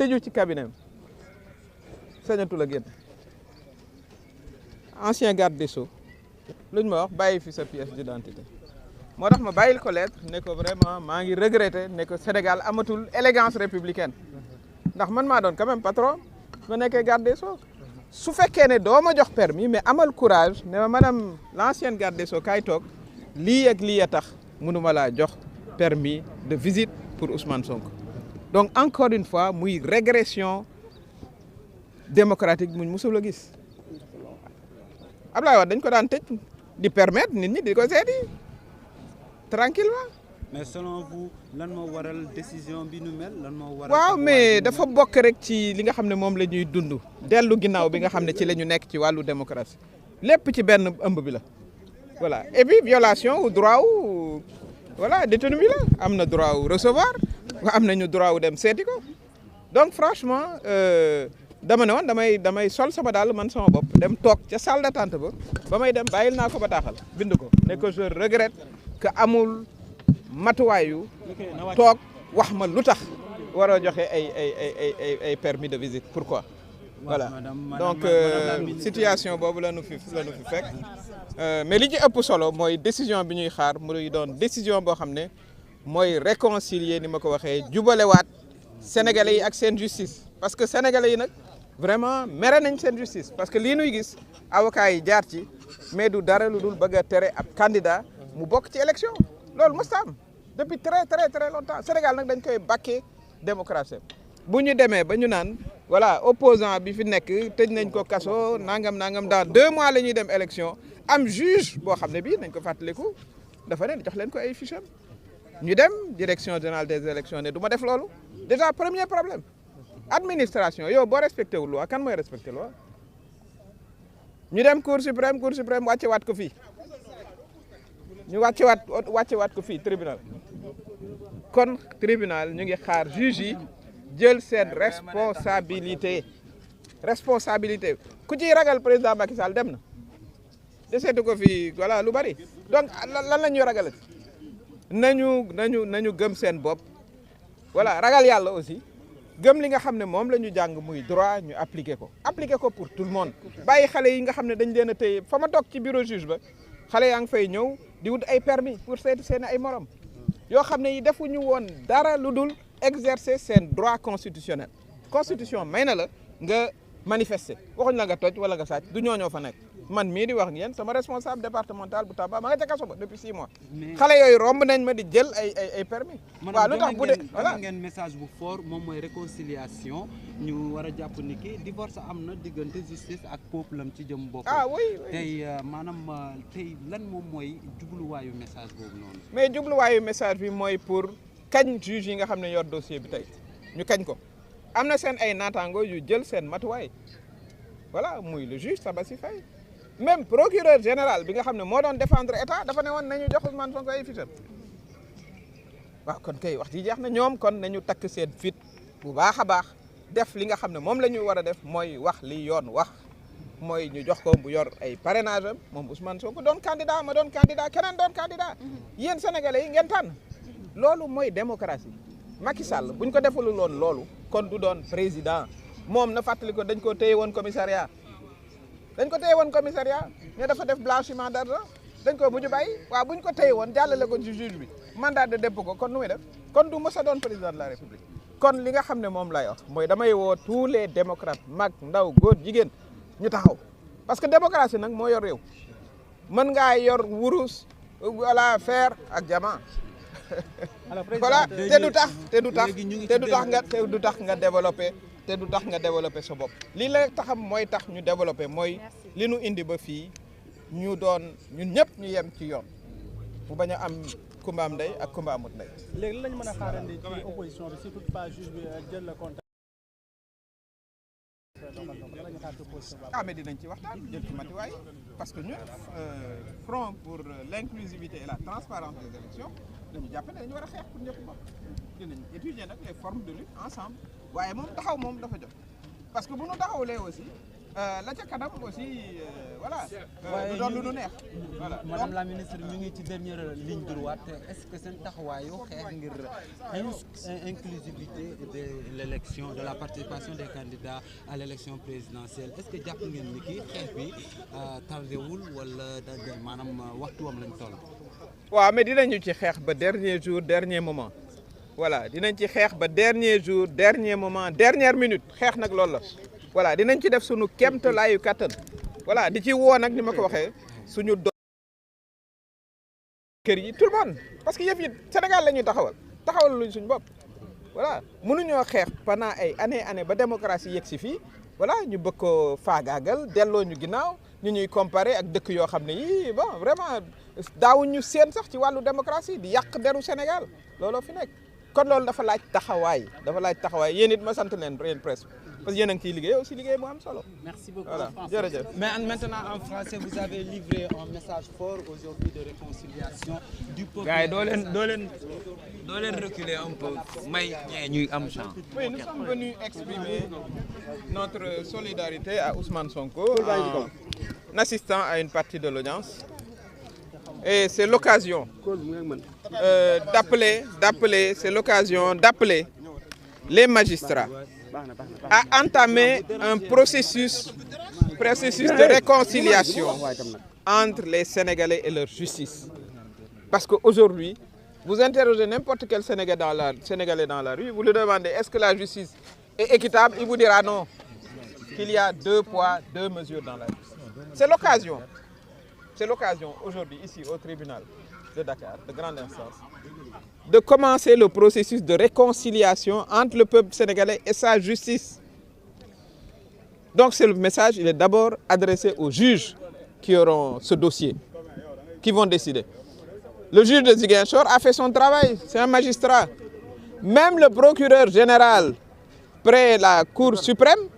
tëju ci cabinet sañatul a génn. Ancien garde des Sceaux luñ ma wax bàyyi fi sa pièce d'identité moo tax ma bàyyil ko lettre ne ko vraiment maa ngi regretter ne ko Sénégal amatul élégance républicaine ndax man maa doon quand même patron ma nekkee garde des Sceaux su fekkee ne doo ma jox permis mais amal courage ne ma madame l'ancienne garde des Sceaux kaay toog lii ak lii a tax mënuma laa jox permis de visite pour Ousmane Sonko. Donc encore une fois muy régression démocratique muñ musul a gis Abdoulaye Wade dañ ko daan tëj di permettre nit ñi di ko seeti tranquillement mais selon vous lan moo waral décision bi nu mel lan moo waral. waaw mais dafa bokk rek ci li nga xam ne moom la ñuy dund dellu ginnaaw bi nga xam ne ci la ñu nekk ci wàllu démocratie lépp ci benn ëmb bi la voilà et puis violation au droit wu voilà détenu bi la am na droit wu recevoir am nañu droit wu dem seeti ko donc franchement dama ne woon damay sol sama daal man sama bopp dem toog ca salle d'attente ba may dem bàyyil naa ko bataaxal bind ko ne que je regrette que amul matuwaayu toog wax ma lu tax war a joxe ay permis de visite pourquoi voilà donc situation boobu la nu fi fekk mais li ci ëpp solo mooy décision bi ñuy xaar muy doon décision boo xam ne mooy réconcilier ni ma ko waxee jubalewaat sénégalais yi ak seen justice parce que sénégalais yi nag vraiment mere nañ seen justice parce que lii nuy gis avocats yi jaar ci mais du dara lu dul bëgg a tere ab candidat mu bokk ci élection loolu mosut a am depuis très longtemps Sénégal nag dañ koy bàkkee démocratie bu ñu demee ba ñu naan voilà opposant bi fi nekk tëj nañ ko kaso nangam dans 2 mois la ñuy dem élection am juge boo xam ne bii nañ ko fàttaliku dafa ne jox leen ko ay fiches ñu dem direction générale des élections ne du ma def loolu déjà premier problème administration yow boo respecté wu loi kan mooy respecté loi ñu dem cour suprême wàcce waat ko fii ñu wàcce waat ko fii tribunal kon tribunal ñu ngi xaar juge yi jël seen responsabilité ku ciy ragal président Macky Sall dem na deseetu ko fii voilà lu bari donc lan la ñuy ragalati nañu gëm seen bopp voilà ragal yàlla aussi gëm li nga xam ne moom la ñu jàng muy droit ñu appliquer ko pour tout le monde bàyyi xale yi nga xam ne dañ leen a téye fa ma toog ci bureau juge ba xale yaa ngi fay ñëw di wut ay permis pour seeti seen ay morom yoo xam ne yi defuñu woon dara lu dul exercer seen droit constitutionnel constitution may na la nga manifester waxuñ la nga toj wala nga sàcc du ñooñoo fa nekk man mii di wax ak yéen sama responsable départemental bu Tamba ma nga ca kaso ba depuis 6 mois xale yooyu romb nañ ma di jël ay permis waaw lu tax bu dee voilà ngeen message bu fort moom mooy réconciliation ñu war a jàpp ni ki divorce am na diggante justice ak peuple am ci jëm bopp oui tey maanaam tey lan moom mooy jubluwaayu message boobu noonu mais jubluwaayu message bi mooy pour kañ juge yi nga xam ne yor dossier bi tey ñu kañ ko am na seen ay naataango yu jël seen matuwaay voilà muy le juge Sabassy Faye même procureur général bi nga xam ne moo doon défendre état dafa ne woon nañu jox Ousmane Sonko ay fitam waaw kon kay wax ji jeex na ñoom kon nañu takk seen fit bu baax a baax def li nga xam ne moom la ñu war a def mooy wax li yoon wax mooy ñu jox ko bu yor ay parrainage am moom Ousmane Sonko doon candidat ma doon candidat keneen doon candidat yéen sénégalais yi ngeen tànn loolu mooy démocratie Macky Sall buñ ko defalul woon loolu kon du doon président moom na fàttali ko dañ ko téye woon commissariat ne dafa def blanchiment d'argent dañ ko mujj bàyyi waaw buñ ko téye woon jàllale ko ci juge bi mandat de dépôt ko kon nu muy def kon du mës a doon président de la république kon li nga xam ne moom lay wax mooy damay woo tous les démocrates mag ndaw góor jigéen ñu taxaw parce que démocratie nag moo yor réew mën ngaa yor wurus wala fer ak diamant voilà te du tax nga développé sa bopp lii la taxam mooy tax ñu développé mooy li nu indi ba fii ñu doon ñun ñëpp ñu yem ci yoon bu bañ a am kumba am ndey ak kumba amut ndey. léegi lañ mën a xaarandi ci opposition bi si toutefois juge bi jël la contact. mais dinañ ci waxtaan jël ci matuwaay parce que ñun front pour l'inclusivité et la transparence des élections dañu jàpp ne dañu war a xeex pour ñëpp bopp dinañ étudier nag les formes de lutte ensemble waaye moom taxaw moom dafa jot parce que bu ñu taxawlee aussi la ca kanam aussi voilà. waaye du doon lu nu neex. voilà madame la ministre ñu ngi ci dernière ligne droite est-ce que seen taxawaayu xeex ngir inclusivité de l'élection de la participation des candidats à l'élection présidentielle est-ce que jàpp ngeen ni ki xeex bi tardewul wala maanaam waxtuwam lañ toll. waaw mais dinañu ci xeex ba dernier jour dernier moment voilà dinañ ci xeex ba dernier jour dernier moment dernière minute xeex nag loolu la. voilà dinañ ci def suñu kéemtalaayu kattan voilà di ci woo nag ni ma ko waxee suñu kër yi tout le monde parce que yëf yi Sénégal la ñuy taxawal luñ suñu bopp voilà mënuñoo xeex pendant ay année ba démocratie yegg si fii voilà ñu bëgg ko faagaagal delloo ñu ginnaaw ñu ñuy comparer ak dëkk yoo xam ne yii bon vraiment daawuñ ñu seen sax ci wàllu démocratie di yàq deru Sénégal looloo fi nekk kon loolu dafa laaj taxawaay yéen it ma sant leen presse parce que yéen a ngi ciy liggéey aussi liggéey bu am solo. Merci beaucoup. Voilà jërëjëf. Mais maintenant en français vous avez livré un message fort aujourd'hui de réconciliation du peuple. gars yi doo leen reculer un peu may ñuy am chance. Oui, nous sommes venus exprimer notre solidarité à Ousmane Sonko en assistant à une partie de l'audience. Et c'est l'occasion d'appeler les magistrats à entamer un processus de réconciliation entre les Sénégalais et leur justice. Parce qu'aujourd'hui, vous interrogez n'importe quel Sénégalais dans la rue, vous lui demandez est-ce que la justice est équitable, il vous dira non, qu'il y a 2 poids, 2 mesures dans la justice. C'est l'occasion aujourd'hui, ici au tribunal de Dakar, de grande instance, de commencer le processus de réconciliation entre le peuple sénégalais et sa justice. Donc le message, il est d'abord adressé aux juges qui auront ce dossier, qui vont décider. Le juge de Ziguinchor a fait son travail, c'est un magistrat. Même le procureur général près la Cour suprême,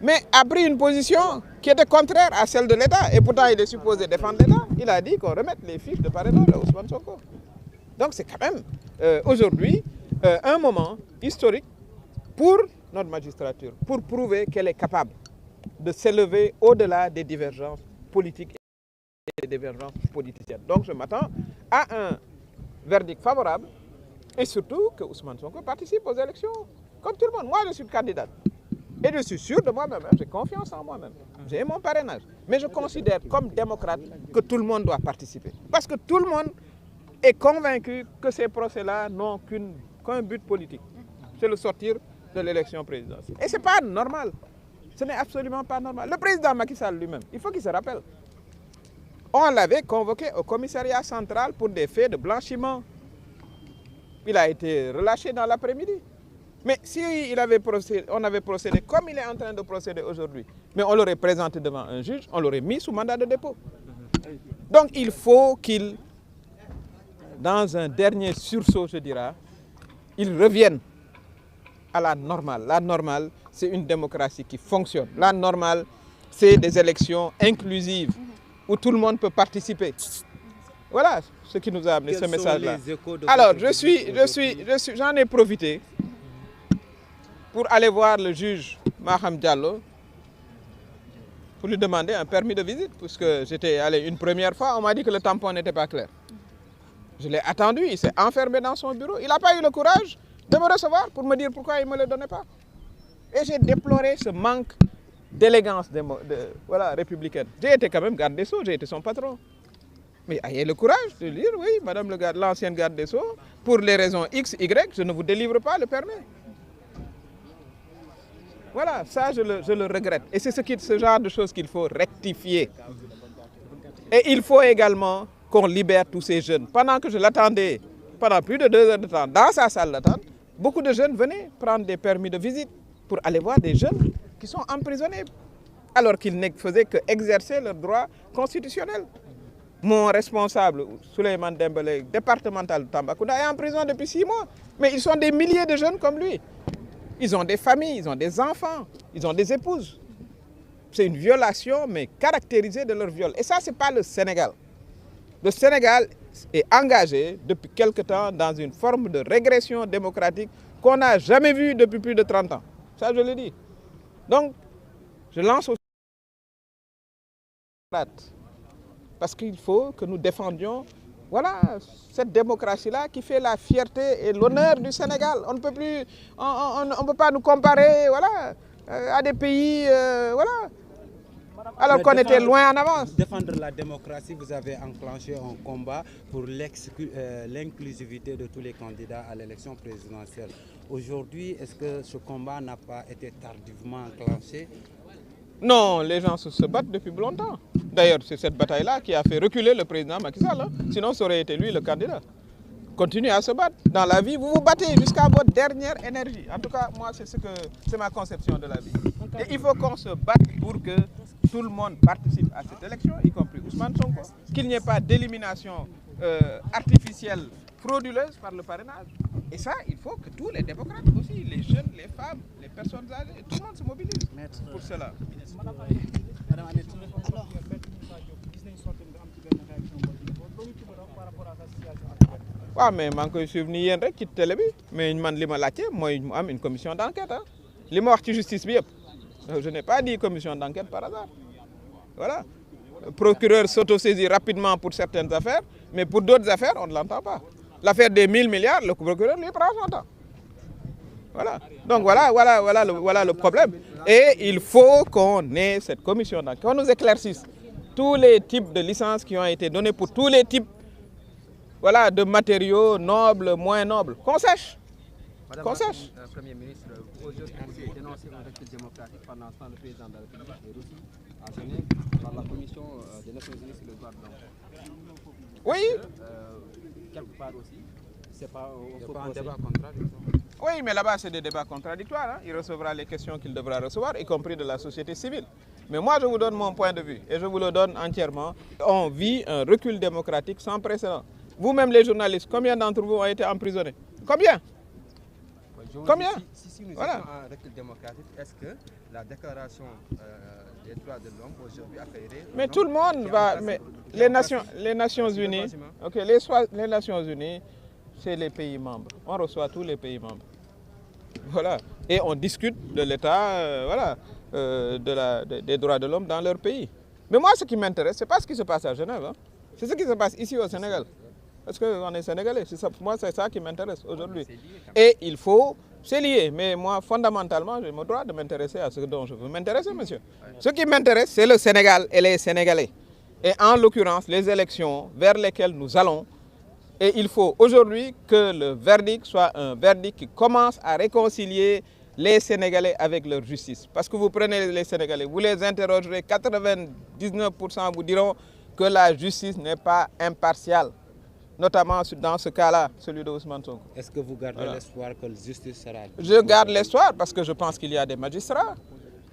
mais a pris une position qui était contraire à celle de l'État. Et pourtant, il est supposé défendre l'État. Il a dit qu'on remette les fiches de parrainage à Ousmane Sonko. Donc c'est quand même aujourd'hui un moment historique pour notre magistrature, pour prouver qu'elle est capable de s'élever au-delà des divergences politiques et des divergences politiciennes. Donc je m'attends à un verdict favorable et surtout que Ousmane Sonko participe aux élections, comme tout le monde. Moi, je suis candidate et je suis sûr de moi-même, j'ai confiance en moi-même, j'ai mon parrainage. Mais je considère comme démocrate que tout le monde doit participer. Parce que tout le monde est convaincu que ces procès-là n'ont qu'un but politique. C'est le sortir de l'élection présidentielle. Et ce n'est pas normal. Ce n'est absolument pas normal. Le président Macky Sall lui-même, il faut qu'il se rappelle. On l'avait convoqué au commissariat central pour des faits de blanchiment. Il a été relâché dans l'après-midi. Mais si on avait procédé comme il est en train de procéder aujourd'hui, mais on l'aurait présenté devant un juge, on l'aurait mis sous mandat de dépôt. Donc il faut qu'il, dans un dernier sursaut, je dirais, il revienne à la normale. La normale, c'est une démocratie qui fonctionne. La normale, c'est des élections inclusives où tout le monde peut participer. Voilà ce qui nous a amené ce message-là. Alors, j'en ai profité pour aller voir le juge Maham Diallo pour lui demander un permis de visite, puisque j'étais allé une première fois, on m'a dit que le tampon n'était pas clair. Je l'ai attendu, il s'est enfermé dans son bureau. Il n'a pas eu le courage de me recevoir pour me dire pourquoi il ne me le donnait pas. Et j'ai déploré ce manque d'élégance républicaine. J'ai été quand même garde des Sceaux, j'ai été son patron. Mais ayez le courage de dire, oui, madame l'ancienne garde des Sceaux, pour les raisons X, Y, je ne vous délivre pas le permis. Voilà, ça je le regrette. Et c'est ce genre de choses qu'il faut rectifier. Et il faut également qu'on libère tous ces jeunes. Pendant que je l'attendais, pendant plus de 2 heures de temps, dans sa salle d'attente, beaucoup de jeunes venaient prendre des permis de visite pour aller voir des jeunes qui sont emprisonnés, alors qu'ils ne faisaient qu'exercer leurs droits constitutionnels. Mon responsable, Souleymane Dembélé, départemental de Tambacounda, est en prison depuis 6 mois. Mais ils sont des milliers de jeunes comme lui. Ils ont des familles, ils ont des enfants, ils ont des épouses. C'est une violation, mais caractérisée de leur viol. Et ça, ce n'est pas le Sénégal. Le Sénégal est engagé depuis quelque temps dans une forme de régression démocratique qu'on n'a jamais vue depuis plus de 30 ans. Ça, je le dis. Donc, je lance aussi Parce qu'il faut que nous défendions voilà, cette démocratie-là qui fait la fierté et l'honneur du Sénégal. On ne peut plus, on peut pas nous comparer voilà, à des pays voilà, alors qu'on était loin en avance. Défendre la démocratie, vous avez enclenché un combat pour l'inclusivité de tous les candidats à l'élection présidentielle. Aujourd'hui, est-ce que ce combat n'a pas été tardivement enclenché? Non, les gens se battent depuis longtemps. D'ailleurs, c'est cette bataille-là qui a fait reculer le président Macky Sall. Hein. Sinon, ça aurait été lui le candidat. Continuez à se battre. Dans la vie, vous vous battez jusqu'à votre dernière énergie. En tout cas, moi, c'est ma conception de la vie. Et il faut qu'on se batte pour que tout le monde participe à cette élection, y compris Ousmane Sonko. Qu'il n'y ait pas d'élimination artificielle, frauduleuse par le parrainage. Et ça, il faut que tous les démocrates aussi, les jeunes, les femmes, les personnes âgées, tout le monde se mobilise pour cela. waaw mais maa ngi koy suivre ni yéen rek ci télé bi mais man li ma laajte mooy mu am une commission d'enquête ah li ma wax ci justice bi yëpp je n'ai pas dit commission d'enquête par hasard voilà le procureur s'autosaisit rapidement pour certaines affaires mais pour d'autres affaires on ne l'entend pas l'affaire des 1000 milliards le procureur lui prend son temps voilà donc voilà le problème et il faut qu'on ait cette commission d'enquête qu'on nous éclaircisse tous les types de licences qui ont été données pour tous les types voilà, de matériaux nobles, moins nobles. Qu'on sache. Qu'on sache. Premier ministre, aujourd'hui, vous dénoncez un recul démocratique. Pendant ce temps, le président de la République est reçu à Genève par la Commission des Nations Unies sur le droit de l'homme. Oui. Quelque part aussi, c'est pas un débat contradictoire. Oui, mais là-bas, c'est des débats contradictoires. Hein. Il recevra les questions qu'il devra recevoir, y compris de la société civile. Mais moi, je vous donne mon point de vue, et je vous le donne entièrement. On vit un recul démocratique sans précédent. Vous-même, les journalistes, combien d'entre vous ont été emprisonnés? Combien? Combien? Si nous voilà. étions en recul démocratique, est-ce que la déclaration des droits de l'homme aujourd'hui accueillerait... Mais tout le monde va... Mais les Nations Unies, okay, les Nations Unies, c'est les pays membres. On reçoit tous les pays membres. Voilà. Et on discute de l'état voilà, des droits de l'homme dans leur pays. Mais moi, ce qui m'intéresse, ce n'est pas ce qui se passe à Genève. Hein. C'est ce qui se passe ici au Sénégal. Parce qu'on est Sénégalais. Moi, c'est ça qui m'intéresse aujourd'hui. Et il faut... C'est lié. Mais moi, fondamentalement, j'ai le droit de m'intéresser à ce dont je veux m'intéresser, monsieur. Ce qui m'intéresse, c'est le Sénégal et les Sénégalais. Et en l'occurrence, les élections vers lesquelles nous allons. Et il faut aujourd'hui que le verdict soit un verdict qui commence à réconcilier les Sénégalais avec leur justice. Parce que vous prenez les Sénégalais, vous les interrogerez, 99% vous diront que la justice n'est pas impartiale. Notamment dans ce cas-là, celui de Ousmane Sonko. Est-ce que vous gardez l'espoir que la justice sera... Je garde l'espoir parce que je pense qu'il y a des magistrats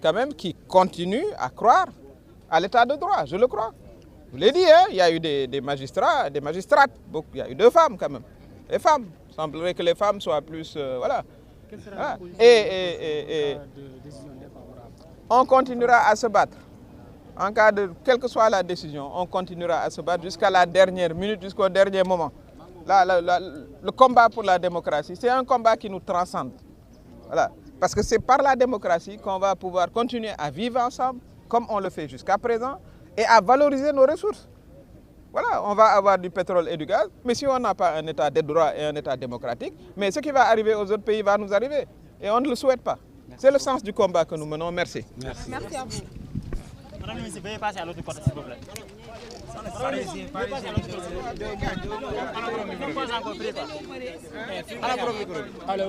quand même qui continuent à croire à l'état de droit, je le crois. Je l'ai dit, hein, il y a eu des magistrats, des magistrates, beaucoup, il y a eu 2 femmes quand même. Les femmes, il semblerait que les femmes soient plus... voilà. Voilà. Et on continuera à se battre. En cas de, quelle que soit la décision, on continuera à se battre jusqu'à la dernière minute, jusqu'au dernier moment. Le combat pour la démocratie, c'est un combat qui nous transcende. Voilà. Parce que c'est par la démocratie qu'on va pouvoir continuer à vivre ensemble, comme on le fait jusqu'à présent, et à valoriser nos ressources. Voilà, on va avoir du pétrole et du gaz, mais si on n'a pas un état de droit et un état démocratique, mais ce qui va arriver aux autres pays va nous arriver. Et on ne le souhaite pas. C'est le sens du combat que nous menons. Merci. Merci à vous. Madame la ministre, veuillez passer à l'autre côté, s'il vous plaît. Allez,